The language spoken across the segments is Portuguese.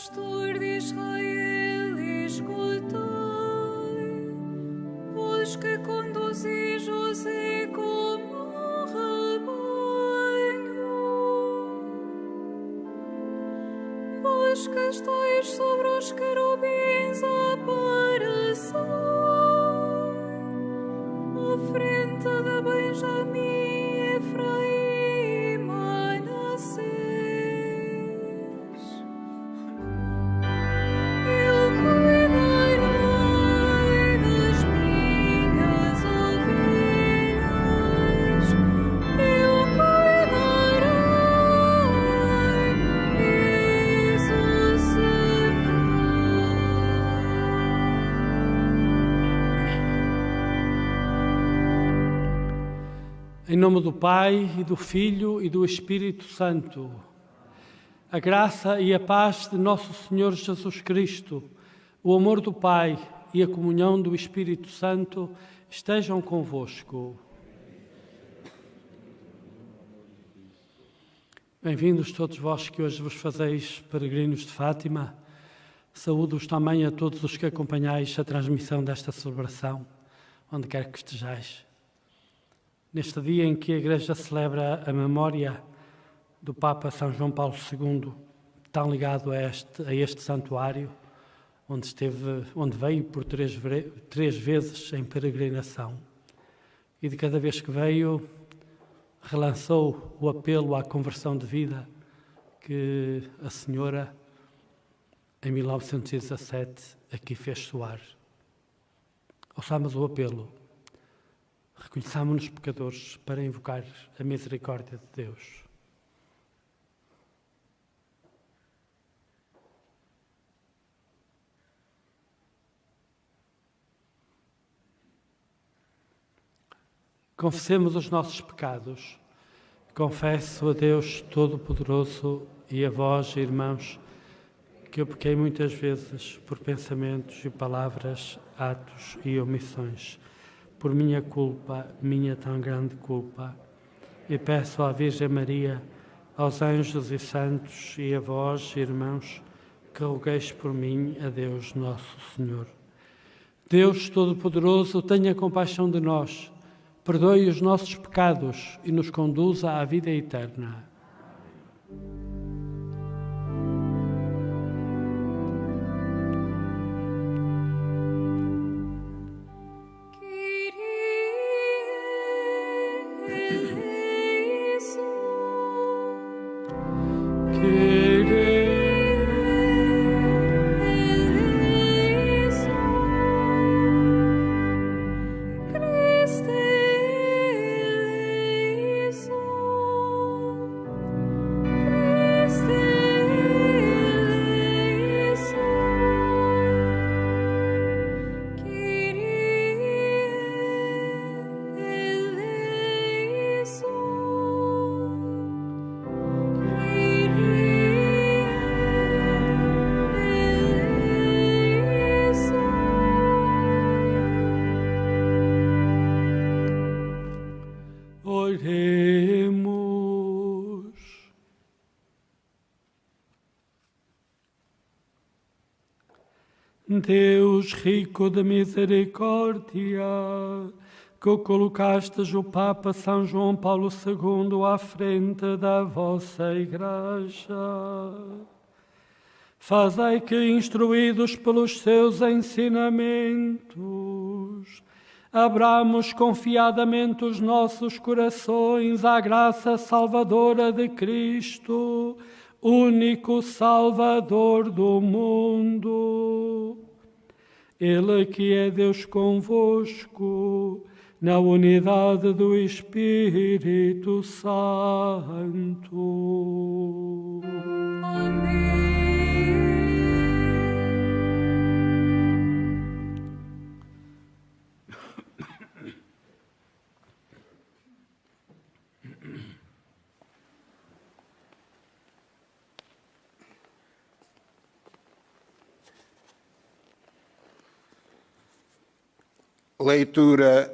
pastor de Israel, escutai, vós que conduzis José como rebanho, vós que estáis sobre os querubins aparecei, à frente de Benjamim, Efraim e Manassés. Eu cuidarei das minhas ovelhas, eu cuidarei, diz o Senhor. Em nome do Pai, e do Filho, e do Espírito Santo, a graça e a paz de nosso Senhor Jesus Cristo, o amor do Pai e a comunhão do Espírito Santo estejam convosco. Bem-vindos todos vós que hoje vos fazeis peregrinos de Fátima. Saúdo-os também a todos os que acompanhais a transmissão desta celebração, onde quer que estejais. Neste dia em que a Igreja celebra a memória do Papa São João Paulo II, tão ligado a este santuário, onde veio por três vezes em peregrinação, e de cada vez que veio relançou o apelo à conversão de vida que a Senhora, em 1917, aqui fez soar. Ouçamos o apelo. Reconheçamos-nos pecadores para invocar a misericórdia de Deus. Confessemos os nossos pecados. Confesso a Deus Todo-Poderoso e a vós, irmãos, que eu pequei muitas vezes por pensamentos e palavras, atos e omissões, por minha culpa, minha tão grande culpa. E peço à Virgem Maria, aos anjos e santos e a vós, irmãos, que rogueis por mim a Deus Nosso Senhor. Deus Todo-Poderoso, tenha compaixão de nós, perdoe os nossos pecados e nos conduza à vida eterna. Oremos. Deus rico de misericórdia, que colocastes o Papa São João Paulo II à frente da vossa Igreja, fazei que, instruídos pelos seus ensinamentos, abramos confiadamente os nossos corações à graça salvadora de Cristo, único Salvador do mundo. Ele que é Deus convosco, na unidade do Espírito Santo. Amém. Leitura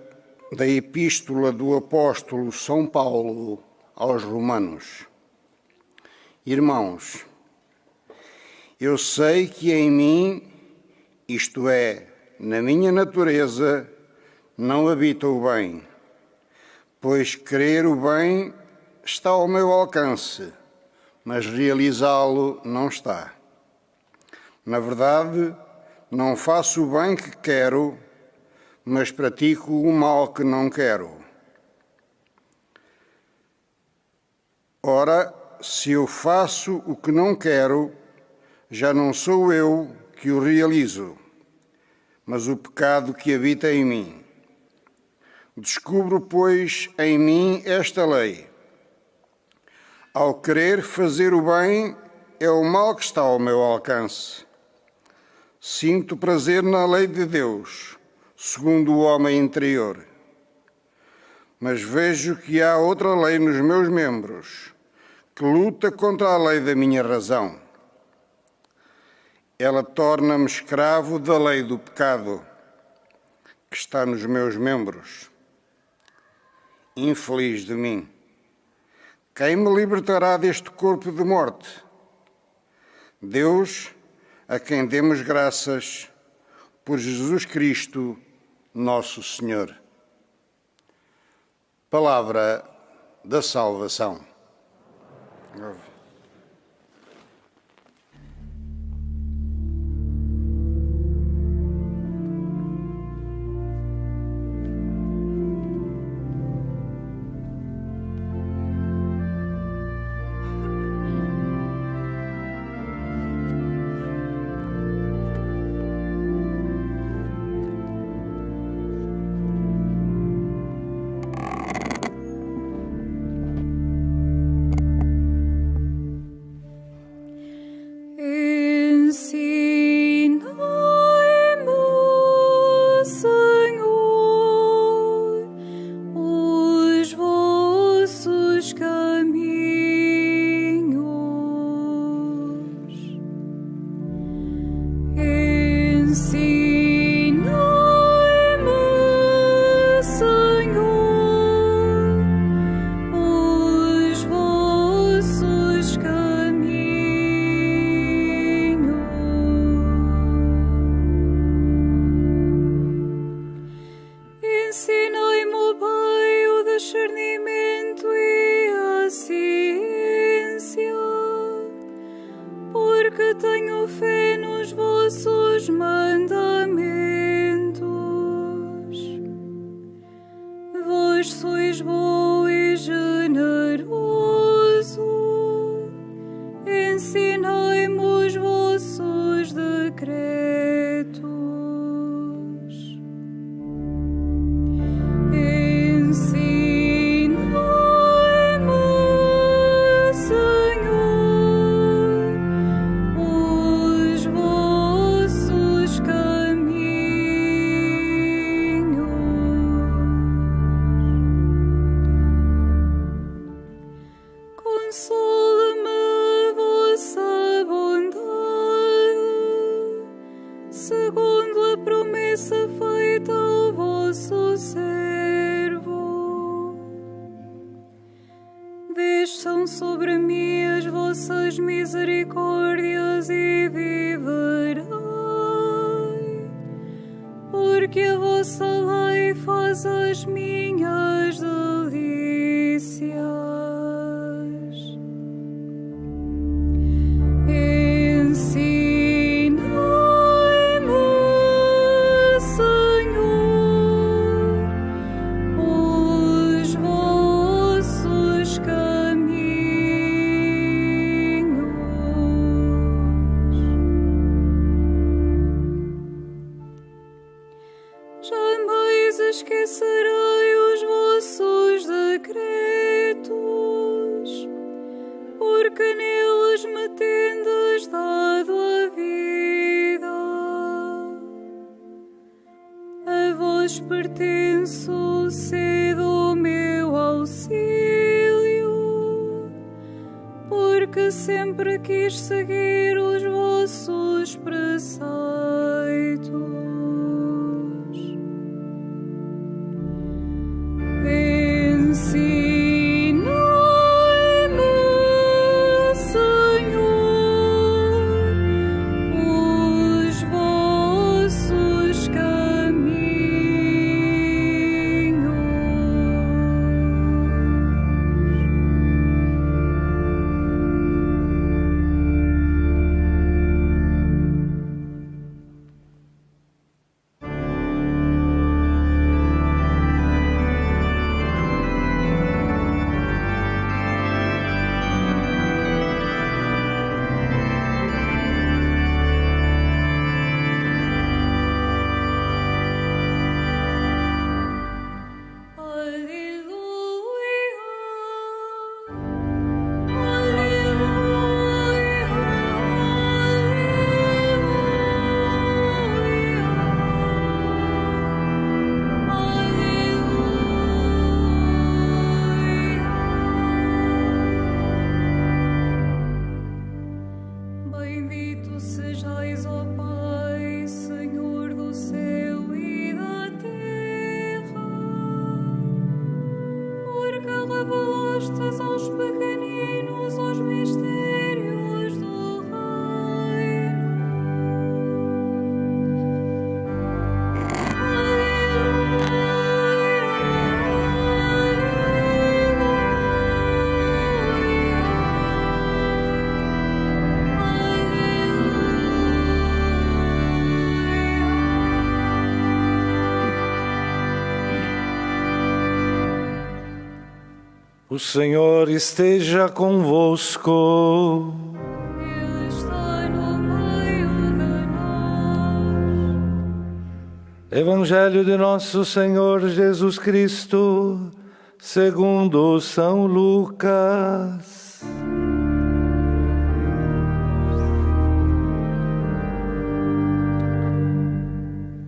da Epístola do Apóstolo São Paulo aos Romanos. Irmãos, Eu sei que em mim, isto é, na minha natureza, não habita o bem, pois querer o bem está ao meu alcance, mas realizá-lo não está. Na verdade, não faço o bem que quero, mas pratico o mal que não quero. Ora, se eu faço o que não quero, já não sou eu que o realizo, mas o pecado que habita em mim. Descubro, pois, em mim esta lei. Ao querer fazer o bem, é o mal que está ao meu alcance. Sinto prazer na lei de Deus, segundo o homem interior. Mas vejo que há outra lei nos meus membros, que luta contra a lei da minha razão. Ela torna-me escravo da lei do pecado, que está nos meus membros. Infeliz de mim! Quem me libertará deste corpo de morte? Deus, a quem demos graças, por Jesus Cristo, nosso Senhor. Palavra da salvação. Desçam sobre mim as vossas misericórdias e viverei, porque a vossa lei faz as minhas delícias. Jamais esquecerei os vossos decretos, porque neles me tendes dado a vida. A vós pertenço, sede o meu auxílio, porque sempre quis seguir os vossos preceitos. Ensinai-me, Senhor, és, ó Pai, Senhor do céu e da terra, porque revelastes aos pequeninos os mistérios do reino. O Senhor esteja convosco. Ele está no meio de nós. Evangelho de nosso Senhor Jesus Cristo, segundo São Lucas.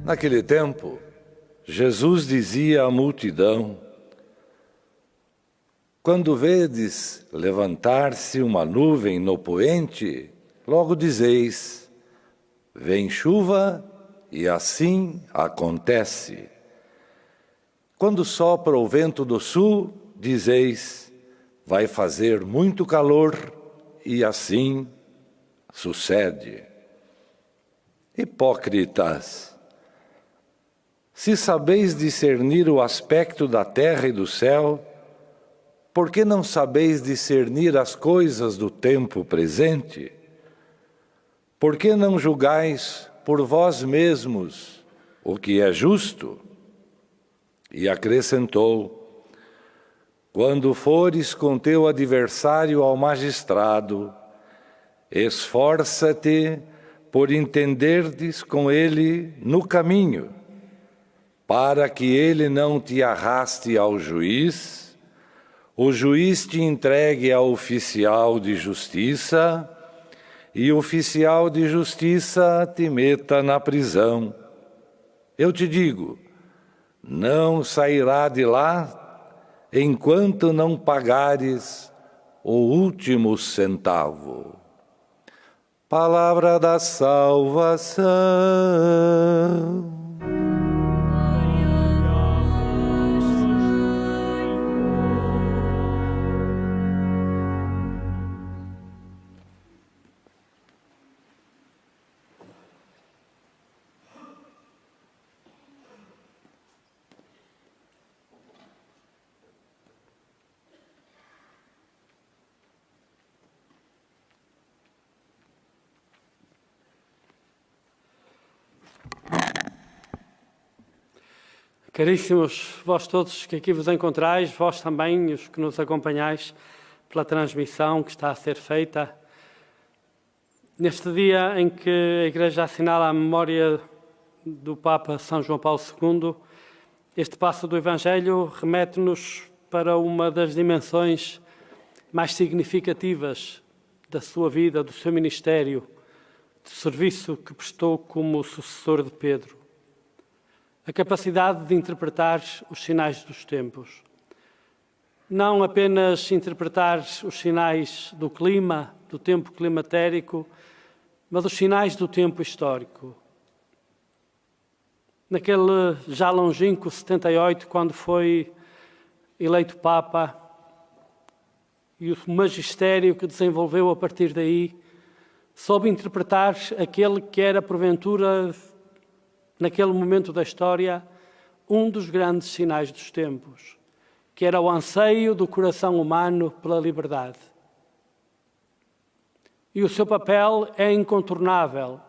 Naquele tempo, Jesus dizia à multidão: quando vedes levantar-se uma nuvem no poente, logo dizeis: vem chuva, e assim acontece. Quando sopra o vento do sul, dizeis: vai fazer muito calor, e assim sucede. Hipócritas! Se sabeis discernir o aspecto da terra e do céu, por que não sabeis discernir as coisas do tempo presente? Por que não julgais por vós mesmos o que é justo? E acrescentou: quando fores com teu adversário ao magistrado, esforça-te por entenderdes com ele no caminho, para que ele não te arraste ao juiz, o juiz te entregue ao oficial de justiça e o oficial de justiça te meta na prisão. Eu te digo, não sairá de lá enquanto não pagares o último centavo. Palavra da salvação. Caríssimos, vós todos que aqui vos encontrais, vós também, os que nos acompanhais pela transmissão que está a ser feita, neste dia em que a Igreja assinala a memória do Papa São João Paulo II, este passo do Evangelho remete-nos para uma das dimensões mais significativas da sua vida, do seu ministério, do serviço que prestou como sucessor de Pedro. A capacidade de interpretar os sinais dos tempos. Não apenas interpretar os sinais do clima, do tempo climatérico, mas os sinais do tempo histórico. Naquele já longínquo 78, quando foi eleito Papa, e o magistério que desenvolveu a partir daí, soube interpretar aquele que era, porventura, naquele momento da história, um dos grandes sinais dos tempos, que era o anseio do coração humano pela liberdade. E o seu papel é incontornável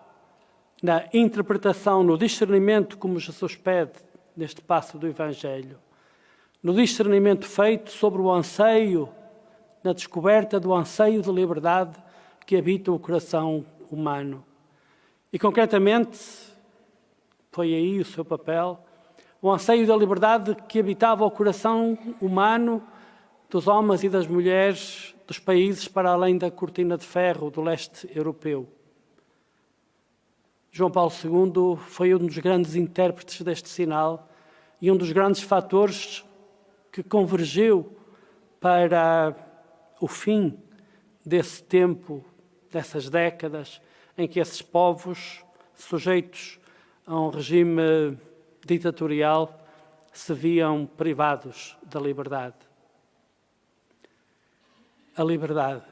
na interpretação, no discernimento, como Jesus pede neste passo do Evangelho, no discernimento feito sobre o anseio, na descoberta do anseio de liberdade que habita o coração humano. E, concretamente, foi aí o seu papel, o anseio da liberdade que habitava o coração humano dos homens e das mulheres dos países para além da cortina de ferro do leste europeu. João Paulo II foi um dos grandes intérpretes deste sinal e um dos grandes fatores que convergiu para o fim desse tempo, dessas décadas, em que esses povos, sujeitos a um regime ditatorial, se viam privados da liberdade. A liberdade.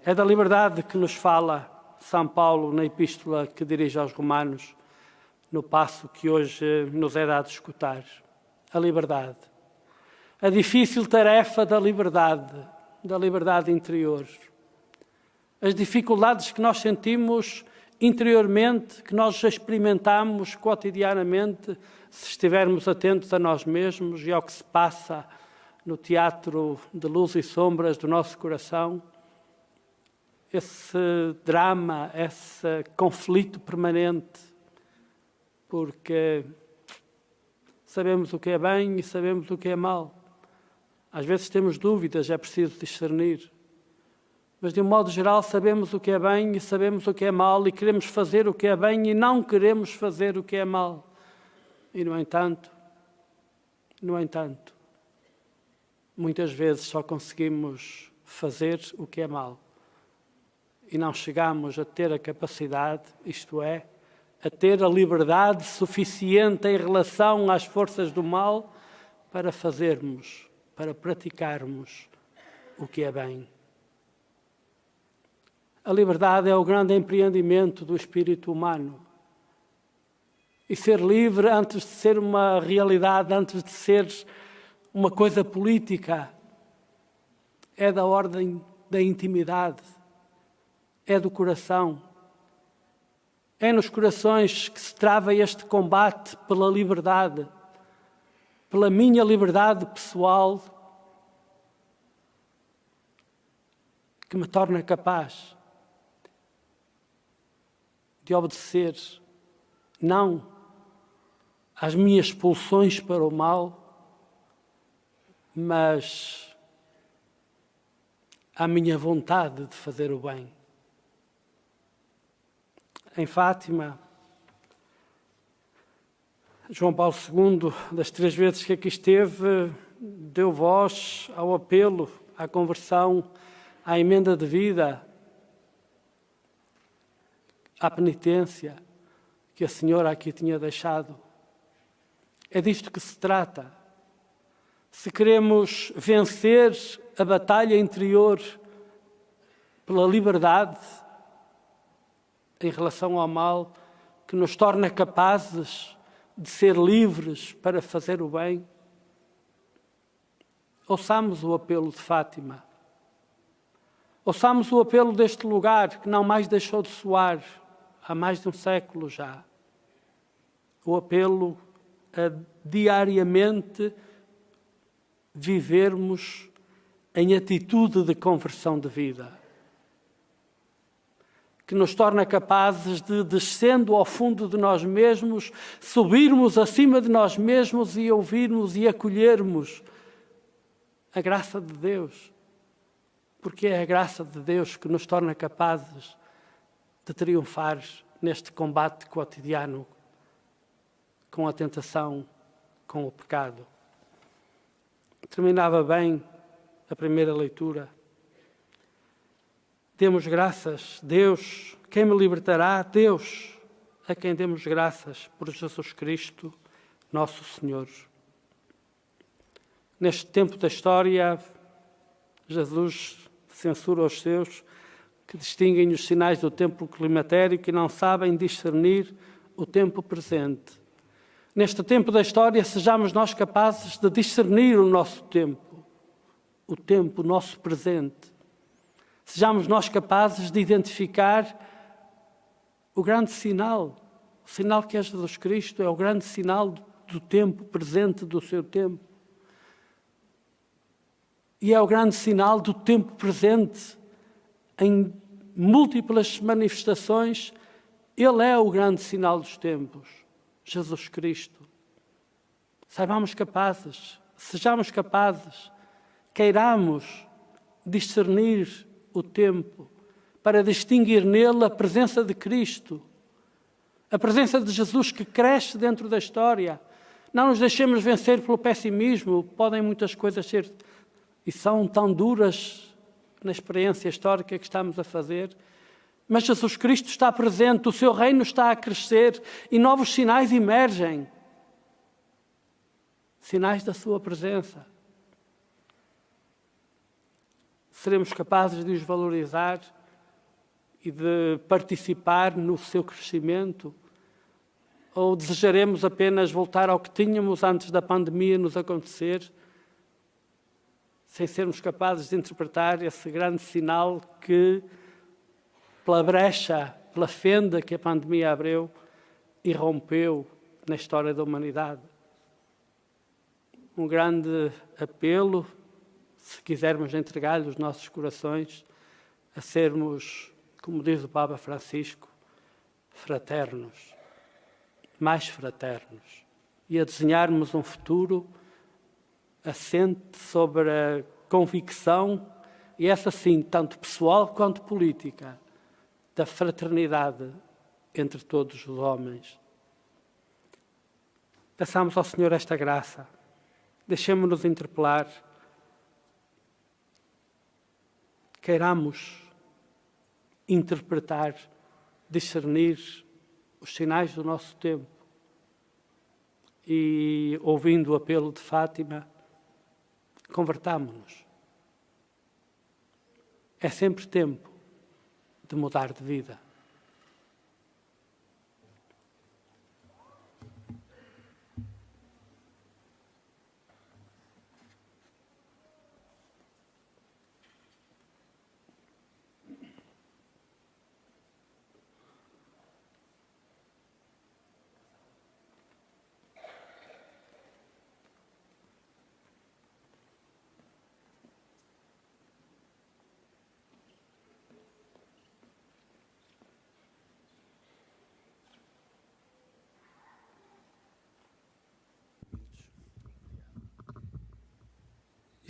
É da liberdade que nos fala São Paulo na epístola que dirige aos Romanos, no passo que hoje nos é dado escutar. A liberdade. A difícil tarefa da liberdade interior. As dificuldades que nós sentimos interiormente, que nós experimentamos cotidianamente, se estivermos atentos a nós mesmos e ao que se passa no teatro de luz e sombras do nosso coração, esse drama, esse conflito permanente, porque sabemos o que é bem e sabemos o que é mal. Às vezes temos dúvidas, é preciso discernir. Mas, de um modo geral, sabemos o que é bem e sabemos o que é mal e queremos fazer o que é bem e não queremos fazer o que é mal. E, no entanto, muitas vezes só conseguimos fazer o que é mal e não chegamos a ter a capacidade, isto é, a ter a liberdade suficiente em relação às forças do mal para fazermos, para praticarmos o que é bem. A liberdade é o grande empreendimento do espírito humano. E ser livre, antes de ser uma realidade, antes de ser uma coisa política, é da ordem da intimidade, é do coração. É nos corações que se trava este combate pela liberdade, pela minha liberdade pessoal, que me torna capaz de obedecer, não às minhas pulsões para o mal, mas à minha vontade de fazer o bem. Em Fátima, João Paulo II, das 3 vezes que aqui esteve, deu voz ao apelo, à conversão, à emenda de vida, à penitência que a Senhora aqui tinha deixado. É disto que se trata. Se queremos vencer a batalha interior pela liberdade em relação ao mal, que nos torna capazes de ser livres para fazer o bem, ouçamos o apelo de Fátima. Ouçamos o apelo deste lugar que não mais deixou de soar há mais de um século já. O apelo a diariamente vivermos em atitude de conversão de vida, que nos torna capazes de, descendo ao fundo de nós mesmos, subirmos acima de nós mesmos e ouvirmos e acolhermos a graça de Deus, porque é a graça de Deus que nos torna capazes de triunfar neste combate cotidiano com a tentação, com o pecado. Terminava bem a primeira leitura. Demos graças, Deus, quem me libertará? Deus, a quem demos graças por Jesus Cristo, nosso Senhor. Neste tempo da história, Jesus censura os seus que distinguem os sinais do tempo climatérico e não sabem discernir o tempo presente. Neste tempo da história, sejamos nós capazes de discernir o nosso tempo, o nosso presente. Sejamos nós capazes de identificar o grande sinal, o sinal que é Jesus Cristo, é o grande sinal do tempo presente, do seu tempo. E é o grande sinal do tempo presente em múltiplas manifestações. Ele é o grande sinal dos tempos, Jesus Cristo. Sejamos capazes, queiramos discernir o tempo para distinguir nele a presença de Cristo, a presença de Jesus que cresce dentro da história. Não nos deixemos vencer pelo pessimismo. Podem muitas coisas ser e são tão duras na experiência histórica que estamos a fazer, Mas Jesus Cristo está presente, o seu reino está a crescer e novos sinais emergem. Sinais da sua presença. Seremos capazes de os valorizar e de participar no seu crescimento? Ou desejaremos apenas voltar ao que tínhamos antes da pandemia nos acontecer, sem sermos capazes de interpretar esse grande sinal que, pela brecha, pela fenda que a pandemia abriu, irrompeu na história da humanidade? Um grande apelo, se quisermos entregar-lhe os nossos corações, a sermos, como diz o Papa Francisco, fraternos, mais fraternos, e a desenharmos um futuro assente sobre a convicção, e essa sim, tanto pessoal quanto política, da fraternidade entre todos os homens. Peçamos ao Senhor esta graça, deixemos-nos interpelar, queiramos interpretar, discernir os sinais do nosso tempo e, ouvindo o apelo de Fátima, convertamo-nos. É sempre tempo de mudar de vida.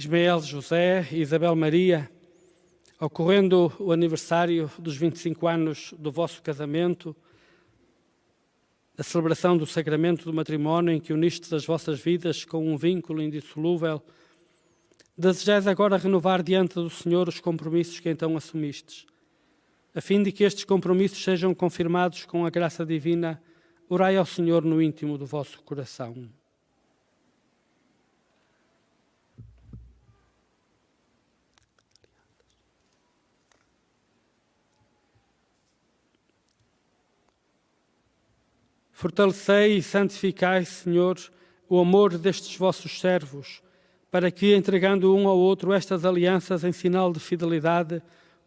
Ismael José e Isabel Maria, ocorrendo o aniversário dos 25 anos do vosso casamento, a celebração do sacramento do matrimónio em que unistes as vossas vidas com um vínculo indissolúvel, desejais agora renovar diante do Senhor os compromissos que então assumistes. A fim de que estes compromissos sejam confirmados com a graça divina, orai ao Senhor no íntimo do vosso coração. Fortalecei e santificai, Senhor, o amor destes vossos servos, para que, entregando um ao outro estas alianças em sinal de fidelidade,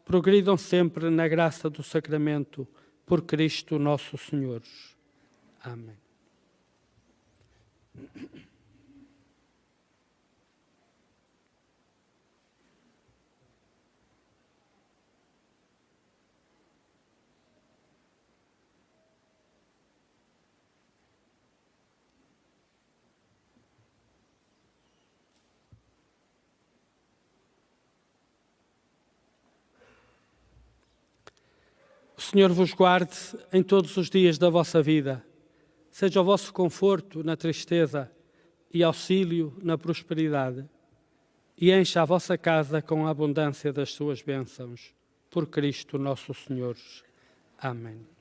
progridam sempre na graça do sacramento, por Cristo nosso Senhor. Amém. O Senhor vos guarde em todos os dias da vossa vida. Seja o vosso conforto na tristeza e auxílio na prosperidade. E encha a vossa casa com a abundância das suas bênçãos. Por Cristo nosso Senhor. Amém.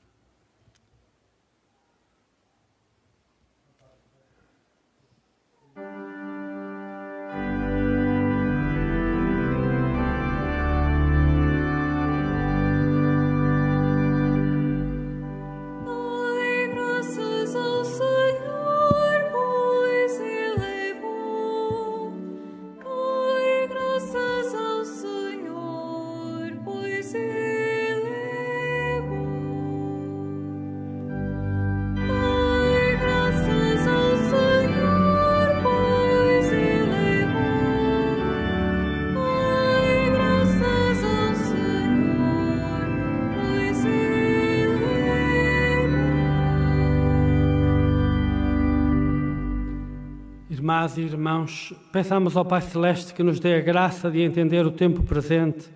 Irmãs e irmãos, peçamos ao Pai Celeste que nos dê a graça de entender o tempo presente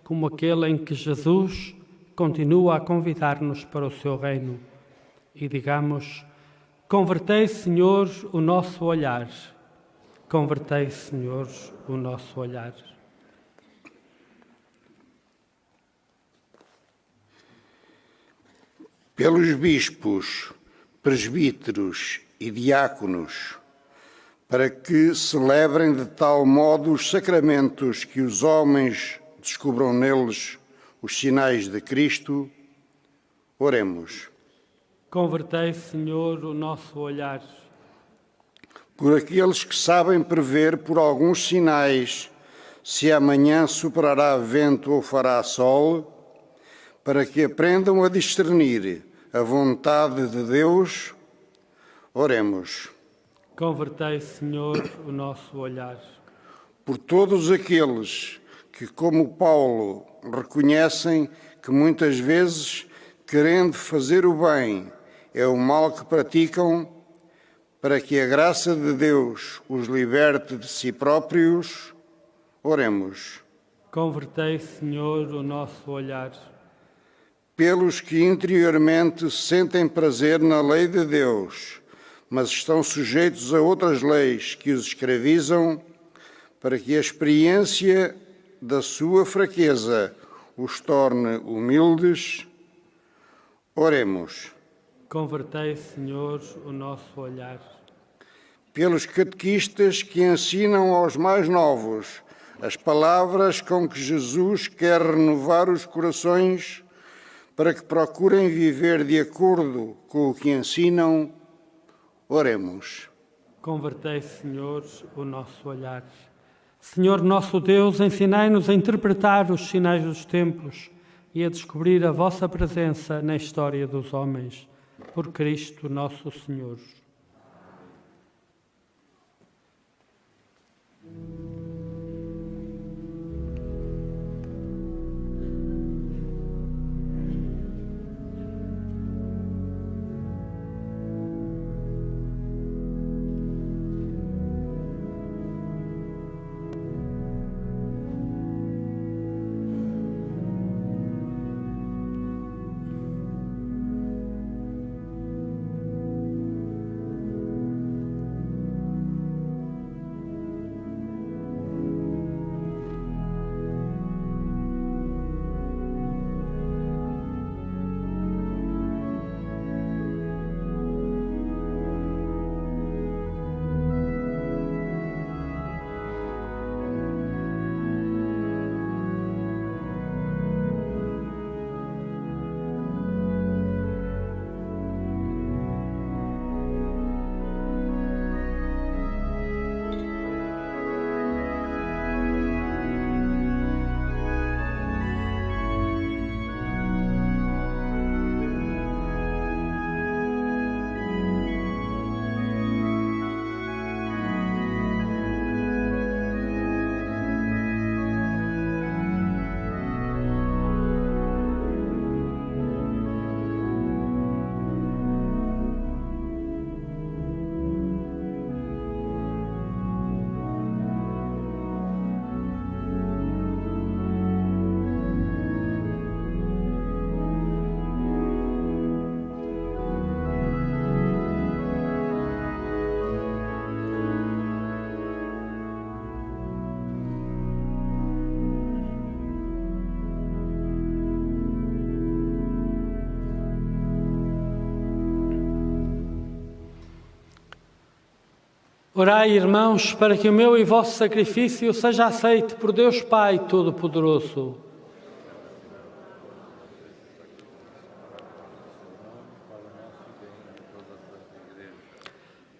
como aquele em que Jesus continua a convidar-nos para o seu reino. E digamos: convertei, Senhor, o nosso olhar. Convertei, Senhor, o nosso olhar. pelos bispos, presbíteros e diáconos, para que celebrem de tal modo os sacramentos que os homens descubram neles os sinais de Cristo. Oremos. Convertei, Senhor, o nosso olhar. Por aqueles que sabem prever por alguns sinais se amanhã superará vento ou fará sol, para que aprendam a discernir a vontade de Deus, oremos. Convertei, Senhor, o nosso olhar. Por todos aqueles que, como Paulo, reconhecem que muitas vezes, querendo fazer o bem, é o mal que praticam, para que a graça de Deus os liberte de si próprios, oremos. Convertei, Senhor, o nosso olhar. Pelos que interiormente sentem prazer na lei de Deus, mas estão sujeitos a outras leis que os escravizam, para que a experiência da sua fraqueza os torne humildes, oremos. Convertei, Senhor, o nosso olhar. Pelos catequistas que ensinam aos mais novos as palavras com que Jesus quer renovar os corações, para que procurem viver de acordo com o que ensinam, oremos. Convertei, Senhor, o nosso olhar. Senhor nosso Deus, ensinai-nos a interpretar os sinais dos tempos e a descobrir a vossa presença na história dos homens. Por Cristo nosso Senhor. Orai, irmãos, para que o meu e vosso sacrifício seja aceito por Deus Pai Todo-Poderoso.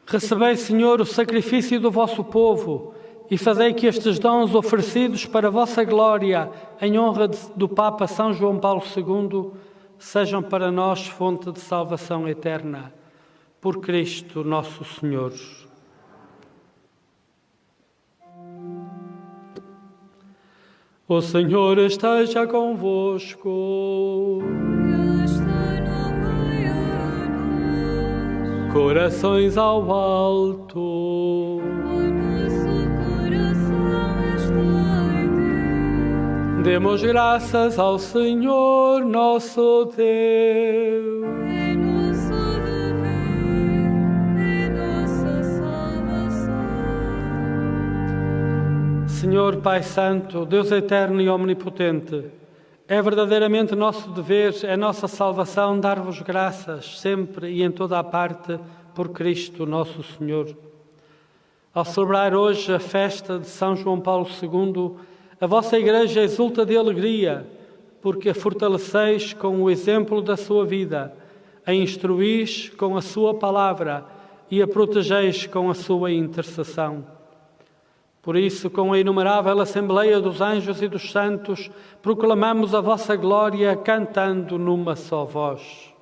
Recebei, Senhor, o sacrifício do vosso povo e fazei que estes dons oferecidos para a vossa glória, em honra do Papa São João Paulo II, sejam para nós fonte de salvação eterna. Por Cristo nosso Senhor. O Senhor esteja convosco. Corações ao alto. O nosso coração está em Deus. Demos graças ao Senhor nosso Deus. É nosso dever, é nossa salvação. Senhor Pai Santo, Deus eterno e omnipotente, É verdadeiramente nosso dever, é nossa salvação dar-vos graças, sempre e em toda a parte, por Cristo nosso Senhor. Ao celebrar hoje a festa de São João Paulo II, a vossa Igreja exulta de alegria, porque a fortaleceis com o exemplo da sua vida, a instruís com a sua palavra e a protegeis com a sua intercessão. Por isso, com a inumerável Assembleia dos Anjos e dos Santos, proclamamos a vossa glória cantando numa só voz.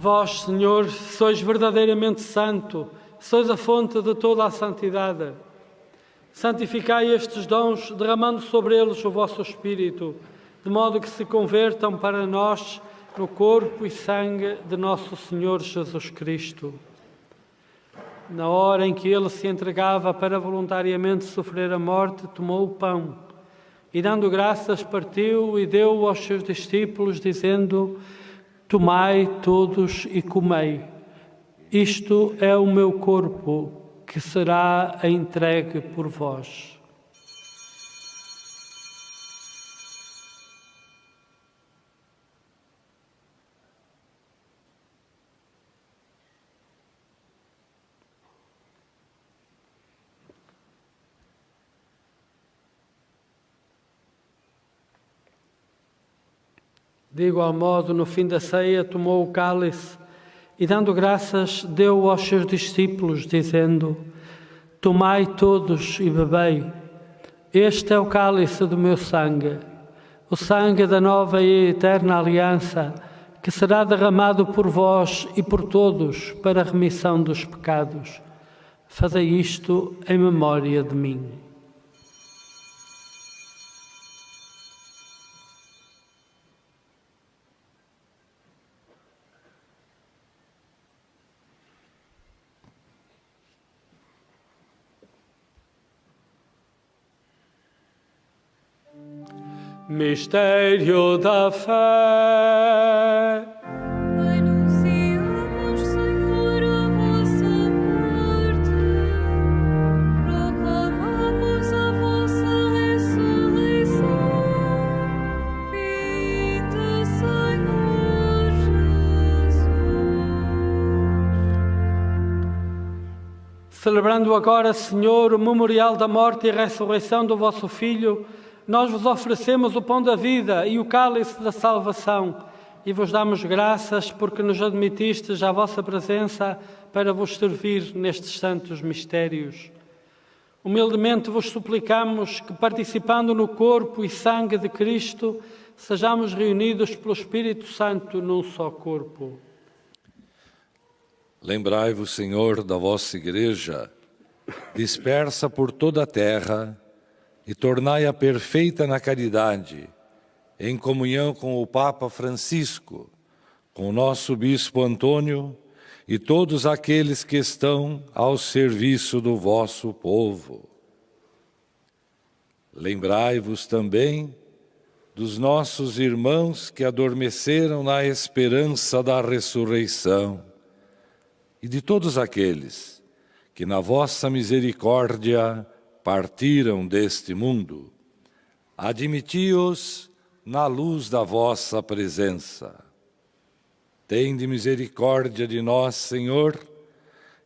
Vós, Senhor, sois verdadeiramente santo, sois a fonte de toda a santidade. Santificai estes dons, derramando sobre eles o vosso Espírito, de modo que se convertam para nós no corpo e sangue de nosso Senhor Jesus Cristo. Na hora em que ele se entregava para voluntariamente sofrer a morte, tomou o pão e, dando graças, partiu e deu aos seus discípulos, dizendo: Tomai todos e comei. Isto é o meu corpo, que será entregue por vós. De igual modo, no fim da ceia, tomou o cálice e, dando graças, deu aos seus discípulos, dizendo: Tomai todos e bebei. Este é o cálice do meu sangue, o sangue da nova e eterna aliança, que será derramado por vós e por todos para a remissão dos pecados. Fazei isto em memória de mim. Mistério da fé. Anunciamos, Senhor, a vossa morte, proclamamos a vossa ressurreição. Vinde, Senhor Jesus. Celebrando agora, Senhor, o memorial da morte e ressurreição do vosso Filho, nós vos oferecemos o pão da vida e o cálice da salvação e vos damos graças porque nos admitistes à vossa presença para vos servir nestes santos mistérios. Humildemente vos suplicamos que, participando no corpo e sangue de Cristo, sejamos reunidos pelo Espírito Santo num só corpo. Lembrai-vos, Senhor, da vossa Igreja, dispersa por toda a terra, e tornai-a perfeita na caridade, em comunhão com o Papa Francisco, com o nosso Bispo Antônio e todos aqueles que estão ao serviço do vosso povo. Lembrai-vos também dos nossos irmãos que adormeceram na esperança da ressurreição e de todos aqueles que na vossa misericórdia partiram deste mundo. Admiti-os na luz da vossa presença. Tende misericórdia de nós, Senhor,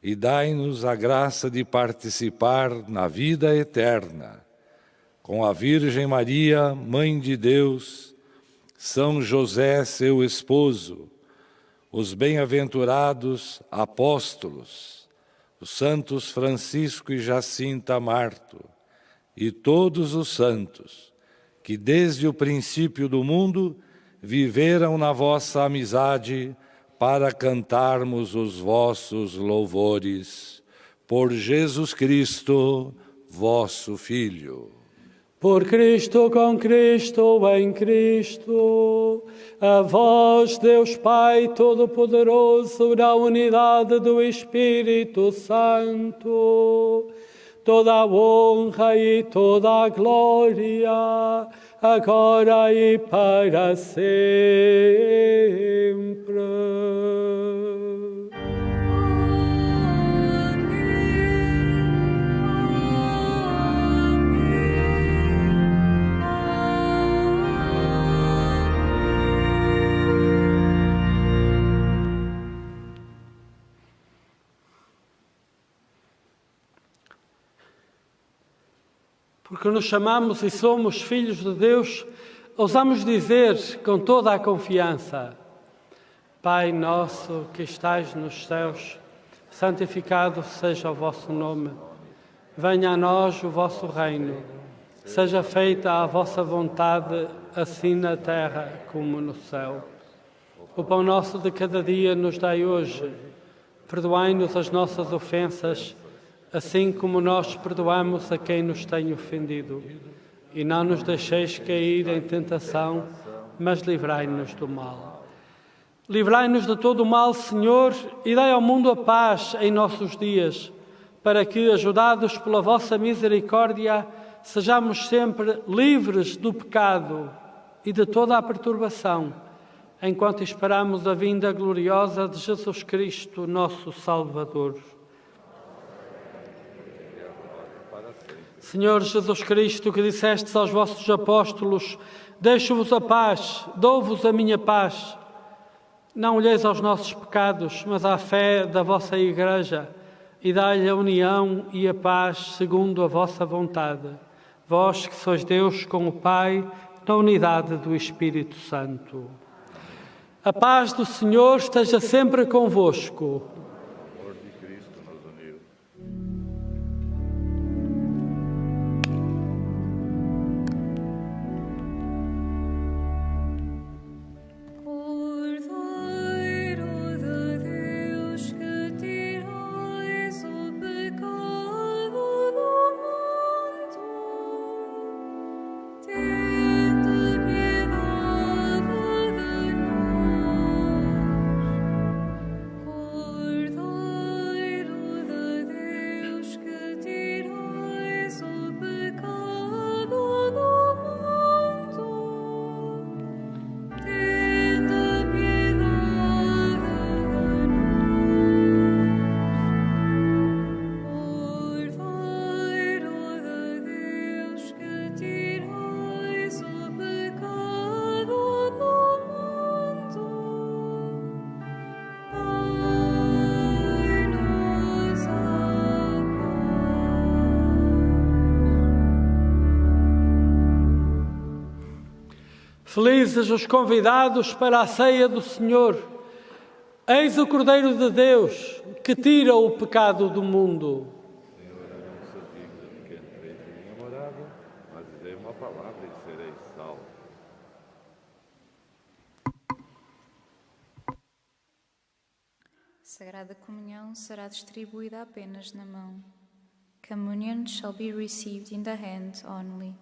e dai-nos a graça de participar na vida eterna, com a Virgem Maria, Mãe de Deus, São José, seu esposo, os bem-aventurados apóstolos, os santos Francisco e Jacinta Marto, e todos os santos que desde o princípio do mundo viveram na vossa amizade para cantarmos os vossos louvores. Por Jesus Cristo, vosso Filho. Por Cristo, com Cristo, em Cristo, a vós, Deus Pai Todo-Poderoso, na unidade do Espírito Santo, toda a honra e toda a glória, agora e para sempre. Porque nos chamamos e somos filhos de Deus, ousamos dizer com toda a confiança: Pai nosso que estais nos céus, santificado seja o vosso nome. Venha a nós o vosso reino. Seja feita a vossa vontade, assim na terra como no céu. O pão nosso de cada dia nos dai hoje. Perdoai-nos as nossas ofensas, assim como nós perdoamos a quem nos tem ofendido. E não nos deixeis cair em tentação, mas livrai-nos do mal. Livrai-nos de todo o mal, Senhor, e dai ao mundo a paz em nossos dias, para que, ajudados pela vossa misericórdia, sejamos sempre livres do pecado e de toda a perturbação, enquanto esperamos a vinda gloriosa de Jesus Cristo, nosso Salvador. Senhor Jesus Cristo, que dissestes aos vossos apóstolos: deixo-vos a paz, dou-vos a minha paz. Não olheis aos nossos pecados, mas à fé da vossa Igreja, e dai-lhe a união e a paz segundo a vossa vontade. Vós que sois Deus com o Pai, na unidade do Espírito Santo. A paz do Senhor esteja sempre convosco. Felizes os convidados para a ceia do Senhor. Eis o Cordeiro de Deus, que tira o pecado do mundo. Senhor, eu não sou digno de que entreis em minha morada, mas dizei uma palavra e serei salvo. Sagrada Comunhão será distribuída apenas na mão. Communion shall be received in the hand only.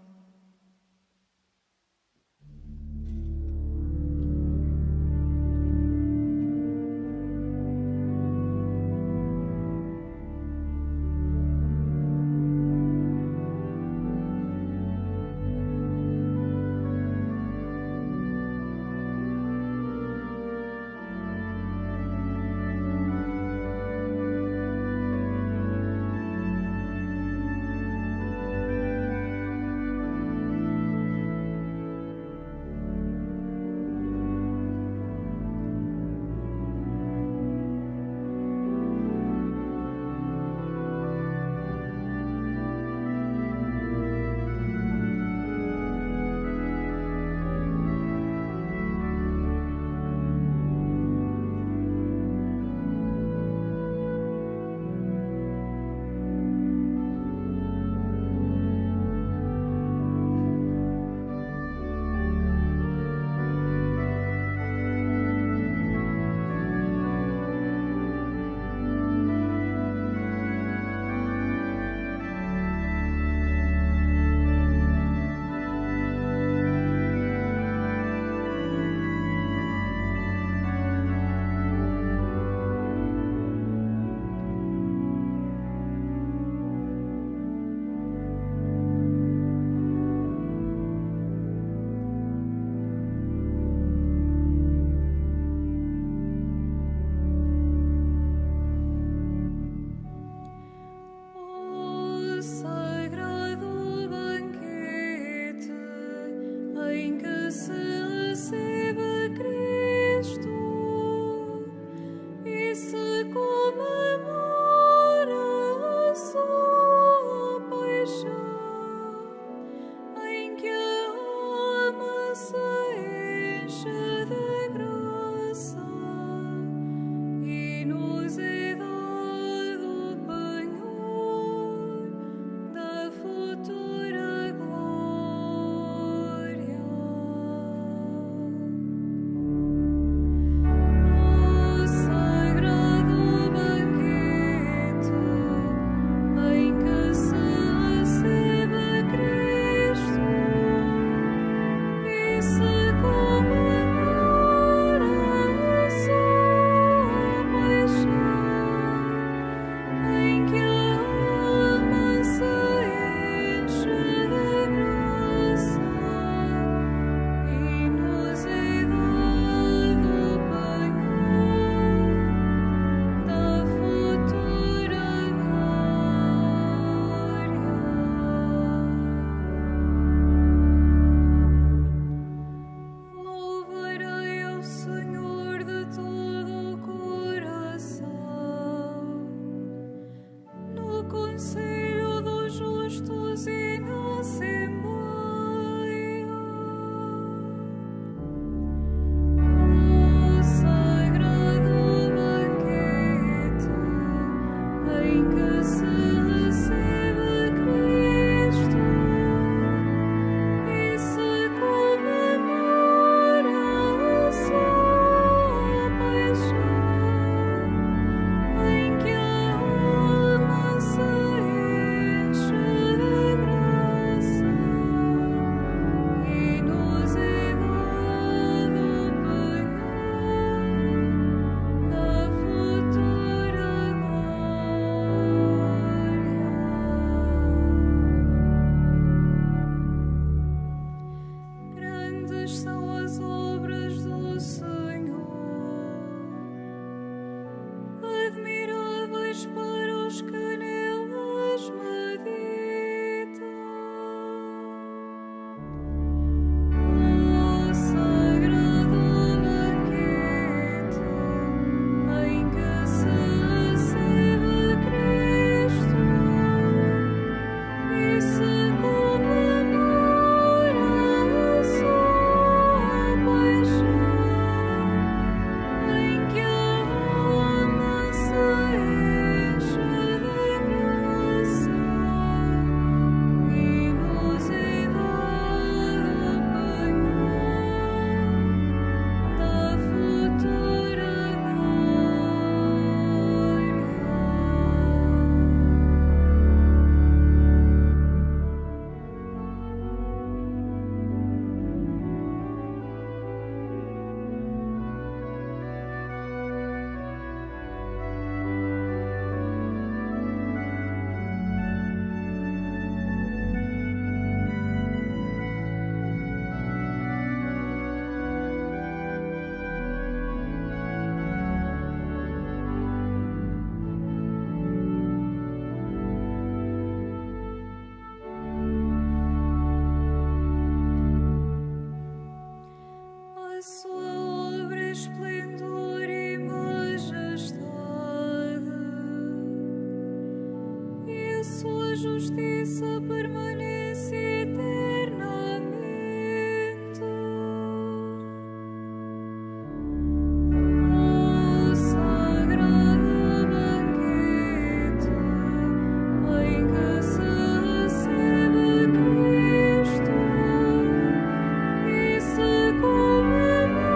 em que se recebe Cristo e se comemora a sua paixão, em que a alma se enche de graça e nos é dado o penhor da futura glória. O sagrado banquete em que se recebe Cristo e se comemora a sua paixão, em que a alma se enche de graça e nos é dado o penhor da futura glória. Louvarei ao Senhor de todo o coração, no conselho dos justos e na assembleia. O sagrado banquete em que se recebe Cristo e se comemora a sua paixão, em que a alma se enche de graça e nos é dado o penhor da futura glória. Grandes são as obras do Senhor, admiráveis para os que nelas meditam. O sagrado banquete em que se recebe Cristo e se comemora a sua paixão, em que a alma se enche de graça e nos é dado o penhor da futura a sua obra é esplendor e majestade, e a sua justiça permanece eternamente. O sagrado banquete em que se recebe Cristo e se comemora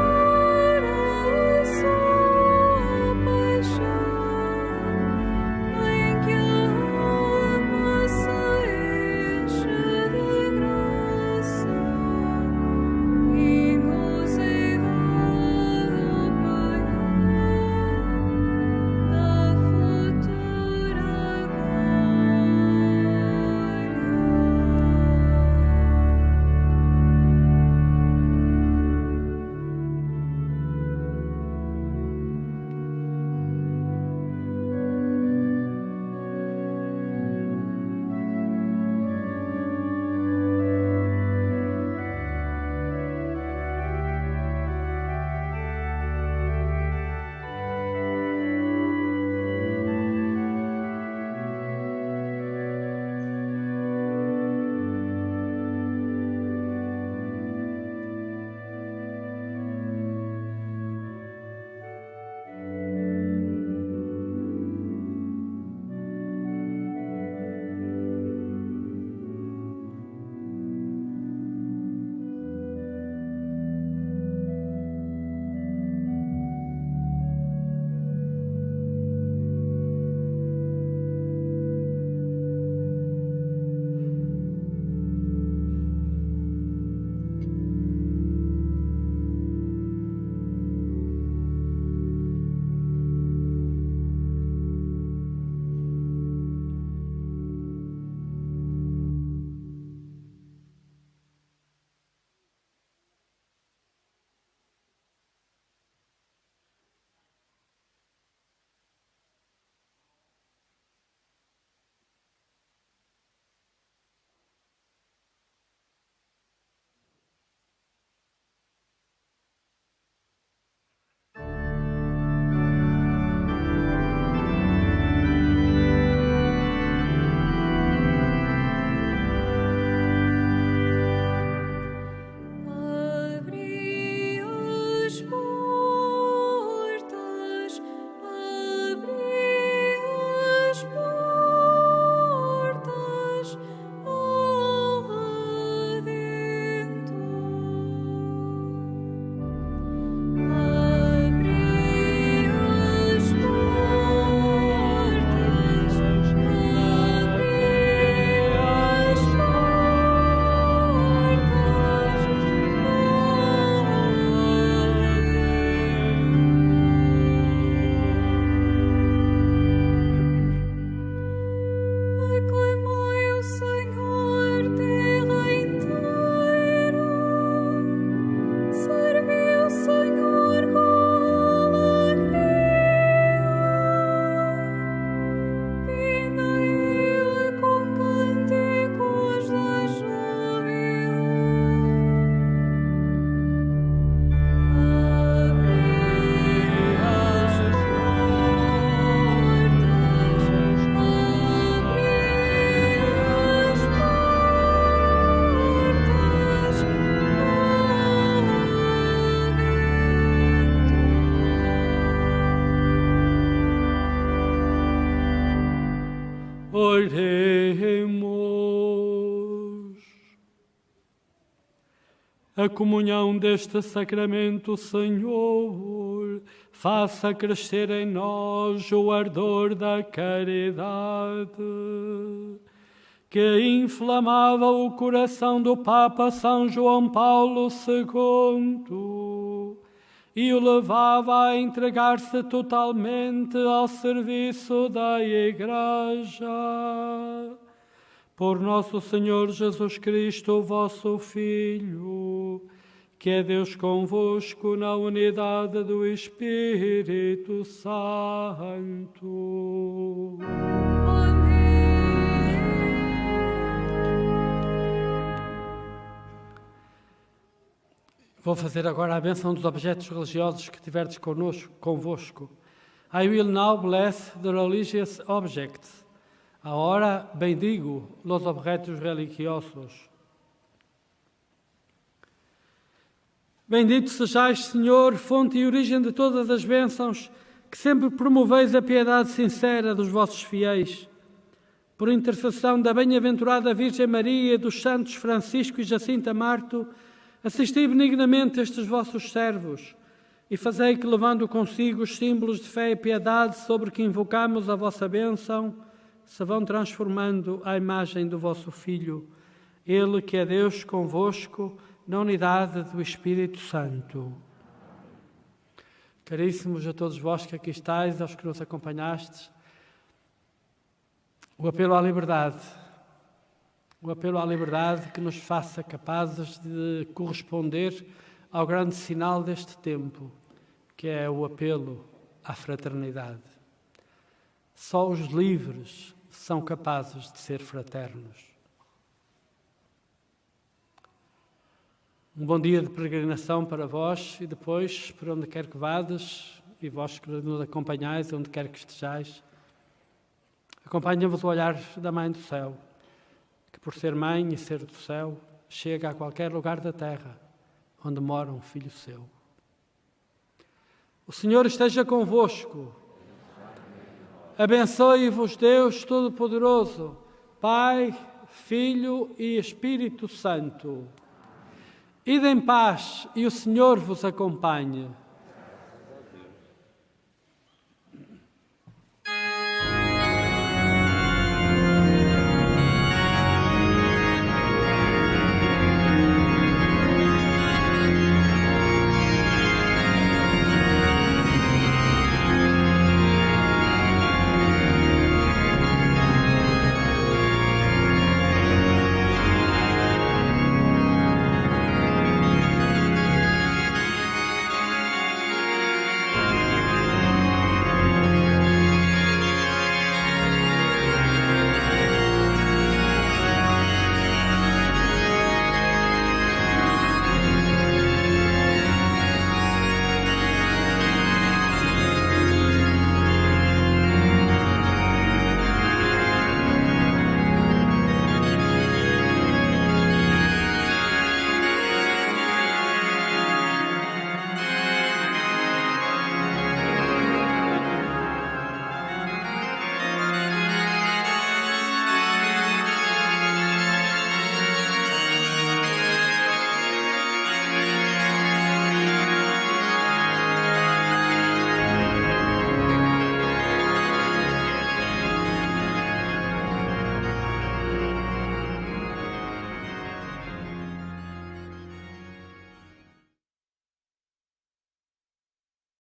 A comunhão deste sacramento, Senhor, faça crescer em nós o ardor da caridade, que inflamava o coração do Papa São João Paulo II e o levava a entregar-se totalmente ao serviço da Igreja. Por nosso Senhor Jesus Cristo, vosso Filho, que é Deus convosco na unidade do Espírito Santo. Vou fazer agora a bênção dos objetos religiosos que tiverdes convosco. I will now bless the religious objects. Ahora bendigo los objetos religiosos. Bendito sejais, Senhor, fonte e origem de todas as bênçãos, que sempre promoveis a piedade sincera dos vossos fiéis. Por intercessão da bem-aventurada Virgem Maria e dos santos Francisco e Jacinta Marto, assisti benignamente estes vossos servos e fazei que, levando consigo os símbolos de fé e piedade sobre que invocamos a vossa bênção, se vão transformando à imagem do vosso Filho, Ele que é Deus convosco, na unidade do Espírito Santo. Caríssimos a todos vós que aqui estáis, aos que nos acompanhastes, o apelo à liberdade que nos faça capazes de corresponder ao grande sinal deste tempo, que é o apelo à fraternidade. Só os livres são capazes de ser fraternos. Um bom dia de peregrinação para vós e depois, por onde quer que vades, e vós que nos acompanhais, onde quer que estejais, acompanha-vos o olhar da Mãe do Céu, que por ser Mãe e ser do Céu, chega a qualquer lugar da terra onde mora um filho seu. O Senhor esteja convosco. Abençoe-vos Deus Todo-Poderoso, Pai, Filho e Espírito Santo. Ide em paz e o Senhor vos acompanhe.